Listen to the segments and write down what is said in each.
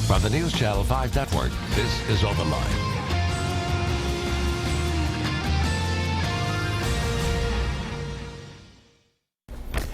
From the News Channel 5 Network, this is OpenLine.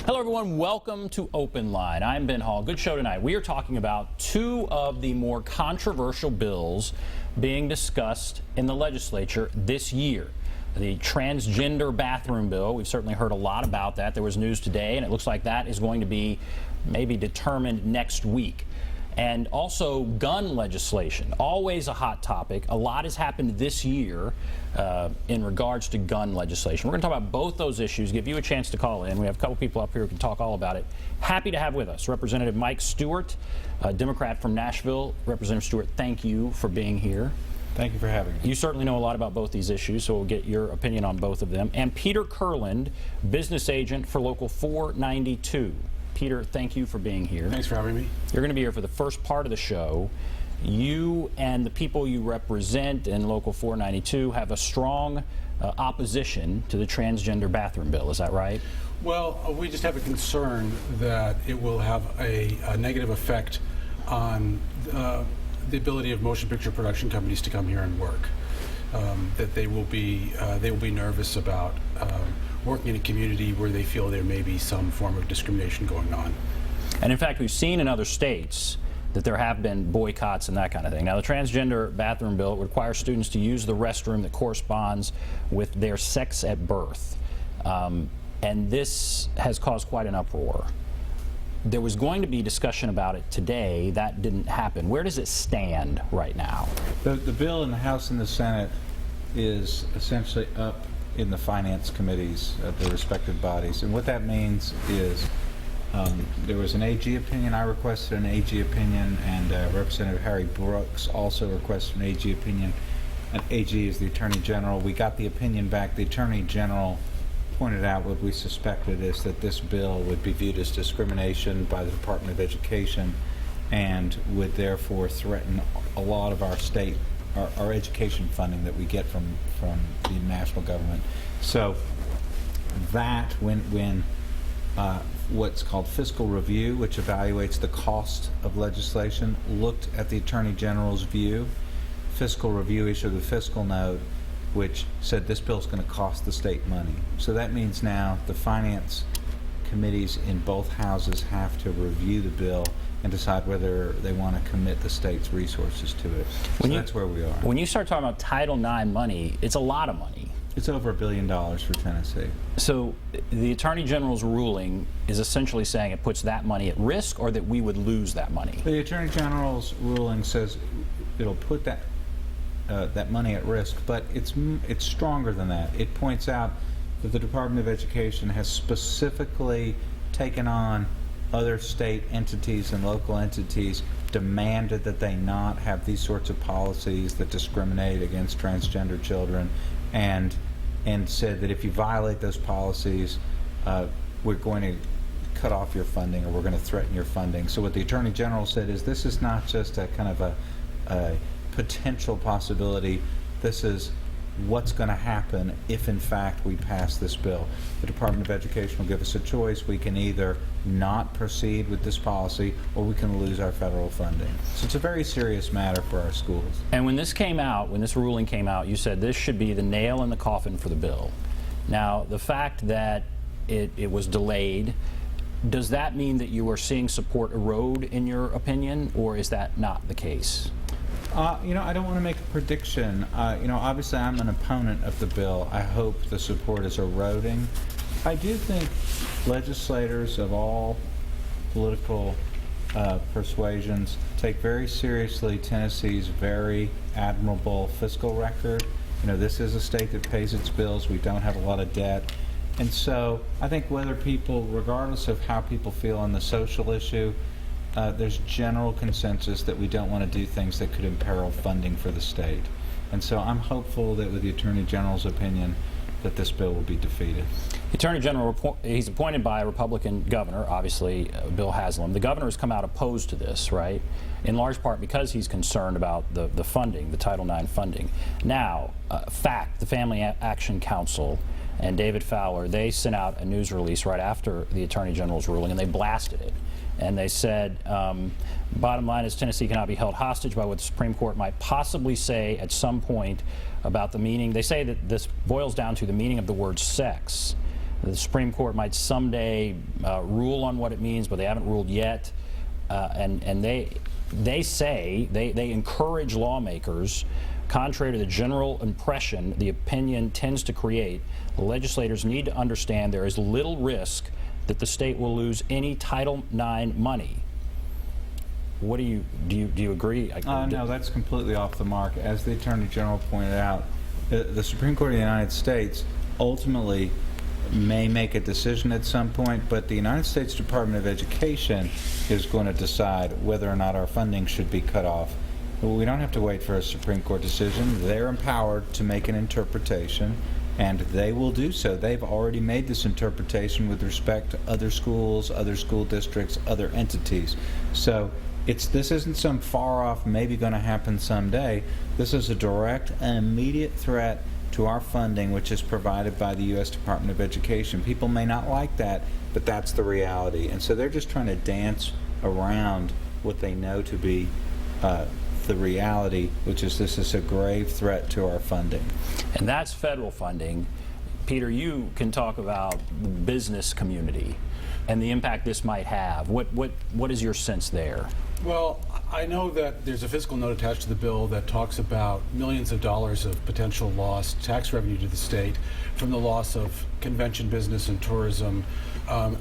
Hello everyone, welcome to OpenLine. I'm Ben Hall. Good show tonight. We are talking about two of the more controversial bills being discussed in the legislature this year. The transgender bathroom bill, we've certainly heard a lot about that. There was news today, and it looks like that is going to be maybe determined next week. And also gun legislation, always a hot topic. A lot has happened this year in regards to gun legislation. We're going to talk about both those issues, give you a chance to call in. We have a couple people up here who can talk all about it. Happy to have with us Representative Mike Stewart, a Democrat from Nashville. Representative Stewart, thank you for being here. Thank you for having me. You certainly know a lot about both these issues, so we'll get your opinion on both of them. And Peter Kurland, business agent for Local 492. Peter, thank you for being here. Thanks for having me. You're going to be here for the first part of the show. You and the people you represent in Local 492 have a strong opposition to the transgender bathroom bill. Is that right? Well, we just have a concern that it will have a negative effect on the ability of motion picture production companies to come here and work. That they will be nervous about working in a community where they feel there may be some form of discrimination going on. And in fact, we've seen in other states that there have been boycotts and that kind of thing. Now, the transgender bathroom bill requires students to use the restroom that corresponds with their sex at birth. And this has caused quite an uproar. There was going to be discussion about it today. That didn't happen. Where does it stand right now? The bill in the House and the Senate is essentially up in the finance committees of the respective bodies. And what that means is there was an AG opinion. I requested an AG opinion, and Representative Harry Brooks also requested an AG opinion. And AG is the Attorney General. We got the opinion back. The Attorney General pointed out what we suspected is that this bill would be viewed as discrimination by the Department of Education and would therefore threaten a lot of our state, our education funding that we get from the national government. So that when what's called fiscal review, which evaluates the cost of legislation, looked at the Attorney General's view, fiscal review issued a fiscal note which said this bill is going to cost the state money. So that means now the finance committees in both houses have to review the bill and decide whether they want to commit the state's resources to it. So that's where we are. When you start talking about Title IX money, it's a lot of money. It's over $1 billion for Tennessee. So the Attorney General's ruling is essentially saying it puts that money at risk, or that we would lose that money? The Attorney General's ruling says it'll put that money at risk, but it's stronger than that. It points out that the Department of Education has specifically taken on other state entities and local entities, demanded that they not have these sorts of policies that discriminate against transgender children, and said that if you violate those policies, we're going to cut off your funding, or we're going to threaten your funding. So what the Attorney General said is this is not just a kind of a potential possibility. This is what's going to happen if in fact we pass this bill. The Department of Education will give us a choice. We can either not proceed with this policy, or we can lose our federal funding. So it's a very serious matter for our schools. And when this came out, when this ruling came out, you said this should be the nail in the coffin for the bill. Now, the fact that it was delayed, does that mean that you are seeing support erode in your opinion, or is that not the case? You know, I don't want to make a prediction. You know, obviously I'm an opponent of the bill. I hope the support is eroding. I do think legislators of all political persuasions take very seriously Tennessee's very admirable fiscal record. You know, this is a state that pays its bills. We don't have a lot of debt. And so I think whether people, regardless of how people feel on the social issue, there's general consensus that we don't want to do things that could imperil funding for the state. And so I'm hopeful that with the Attorney General's opinion that this bill will be defeated. The Attorney General, he's appointed by a Republican governor, obviously Bill Haslam. The governor has come out opposed to this, right? In large part because he's concerned about the funding, the Title IX funding. Now, FACT, the Family Action Council, and David Fowler, they sent out a news release right after the Attorney General's ruling, and they blasted it. And they said, bottom line is Tennessee cannot be held hostage by what the Supreme Court might possibly say at some point about the meaning. They say that this boils down to the meaning of the word sex. The Supreme Court might someday rule on what it means, but they haven't ruled yet. And they say, they encourage lawmakers, contrary to the general impression the opinion tends to create, legislators need to understand there is little risk that the state will lose any Title IX money. What do you agree? No, that's completely off the mark. As the Attorney General pointed out, the Supreme Court of the United States ultimately may make a decision at some point, but the United States Department of Education is going to decide whether or not our funding should be cut off. We don't have to wait for a Supreme Court decision. They're empowered to make an interpretation, and they will do so. They've already made this interpretation with respect to other schools, other school districts, other entities. So this isn't some far off, maybe going to happen someday. This is a direct and immediate threat to our funding, which is provided by the U.S. Department of Education. People may not like that, but that's the reality. And so they're just trying to dance around what they know to be the reality, which is this is a grave threat to our funding. And that's federal funding. Peter, you can talk about the business community and the impact this might have. What is your sense there? Well, I know that there's a fiscal note attached to the bill that talks about millions of dollars of potential lost tax revenue to the state from the loss of convention business and tourism,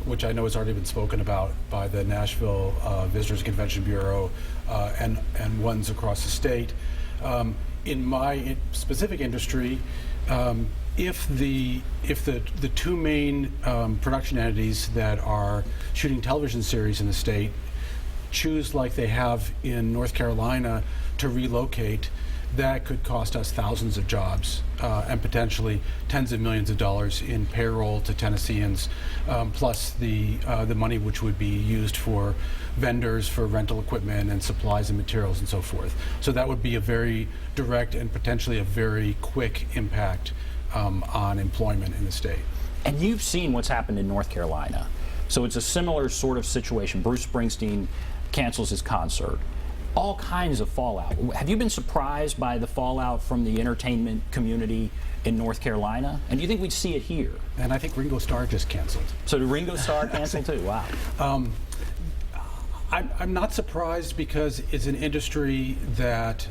which I know has already been spoken about by the Nashville Visitors Convention Bureau and ones across the state. In my specific industry, if the two main production entities that are shooting television series in the state choose, like they have in North Carolina, to relocate, that could cost us thousands of jobs and potentially tens of millions of dollars in payroll to Tennesseans, plus the money which would be used for vendors for rental equipment and supplies and materials and so forth. So that would be a very direct and potentially a very quick impact on employment in the state. And you've seen what's happened in North Carolina. So it's a similar sort of situation. Bruce Springsteen cancels his concert. All kinds of fallout. Have you been surprised by the fallout from the entertainment community in North Carolina? And do you think we'd see it here? And I think Ringo Starr just canceled. So did Ringo Starr cancel too? Wow. I'm not surprised because it's an industry that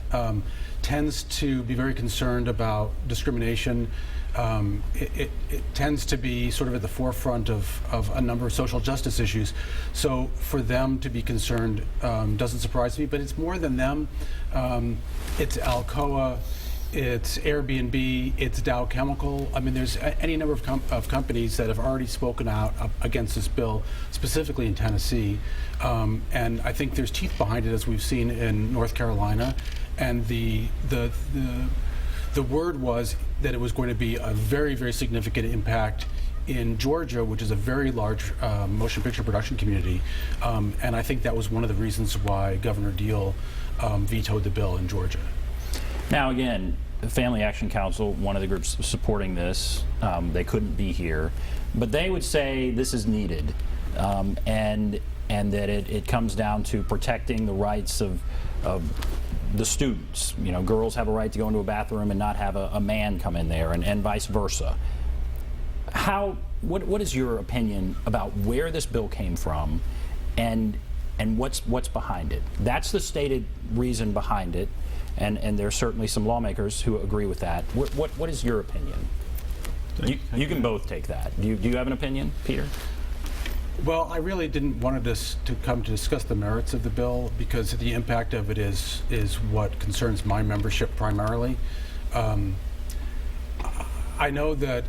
tends to be very concerned about discrimination. It tends to be sort of at the forefront of a number of social justice issues. So for them to be concerned doesn't surprise me, but it's more than them. It's Alcoa, it's Airbnb, it's Dow Chemical. I mean, there's any number of companies that have already spoken out against this bill, specifically in Tennessee. And I think there's teeth behind it, as we've seen in North Carolina. And the word was that it was going to be a very, very significant impact in Georgia, which is a very large motion picture production community. And I think that was one of the reasons why Governor Deal vetoed the bill in Georgia. Now, again, the Family Action Council, one of the groups supporting this, they couldn't be here, but they would say this is needed, and that it comes down to protecting the rights of the students. You know, girls have a right to go into a bathroom and not have a man come in there, and vice versa. What is your opinion about where this bill came from, and what's behind it? That's the stated reason behind it, and there's certainly some lawmakers who agree with that. What is your opinion? You can both take that. Do you have an opinion, Peter? Well, I really didn't want us to come to discuss the merits of the bill because the impact of it is what concerns my membership primarily. I know that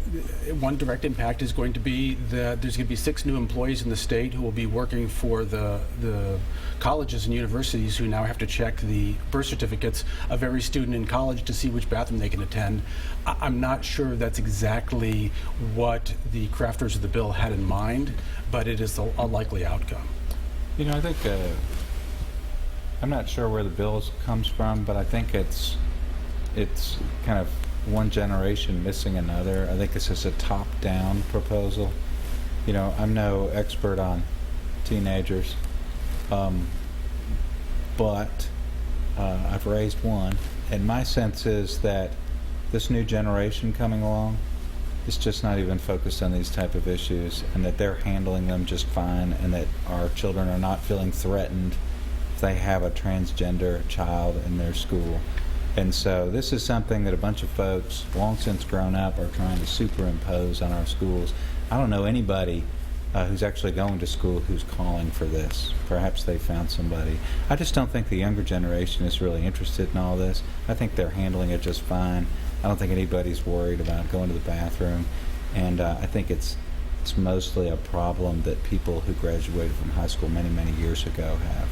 one direct impact is going to be that there's going to be 6 new employees in the state who will be working for the colleges and universities who now have to check the birth certificates of every student in college to see which bathroom they can attend. I'm not sure that's exactly what the crafters of the bill had in mind, but it is a likely outcome. You know, I think, I'm not sure where the bill comes from, but I think it's kind of one generation missing another. I think this is a top-down proposal. You know, I'm no expert on teenagers, But I've raised one, and my sense is that this new generation coming along is just not even focused on these type of issues, and that they're handling them just fine, and that our children are not feeling threatened if they have a transgender child in their school. And so this is something that a bunch of folks, long since grown up, are trying to superimpose on our schools. I don't know anybody who's actually going to school who's calling for this. Perhaps they found somebody. I just don't think the younger generation is really interested in all this. I think they're handling it just fine. I don't think anybody's worried about going to the bathroom. And I think it's mostly a problem that people who graduated from high school many, many years ago have.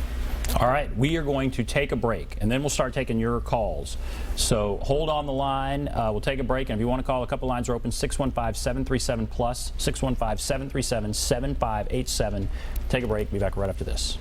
All right, we are going to take a break, and then we'll start taking your calls. So hold on the line. We'll take a break, and if you want to call, a couple lines are open, 615-737-PLUS, 615-737-7587. Take a break. Be back right after this.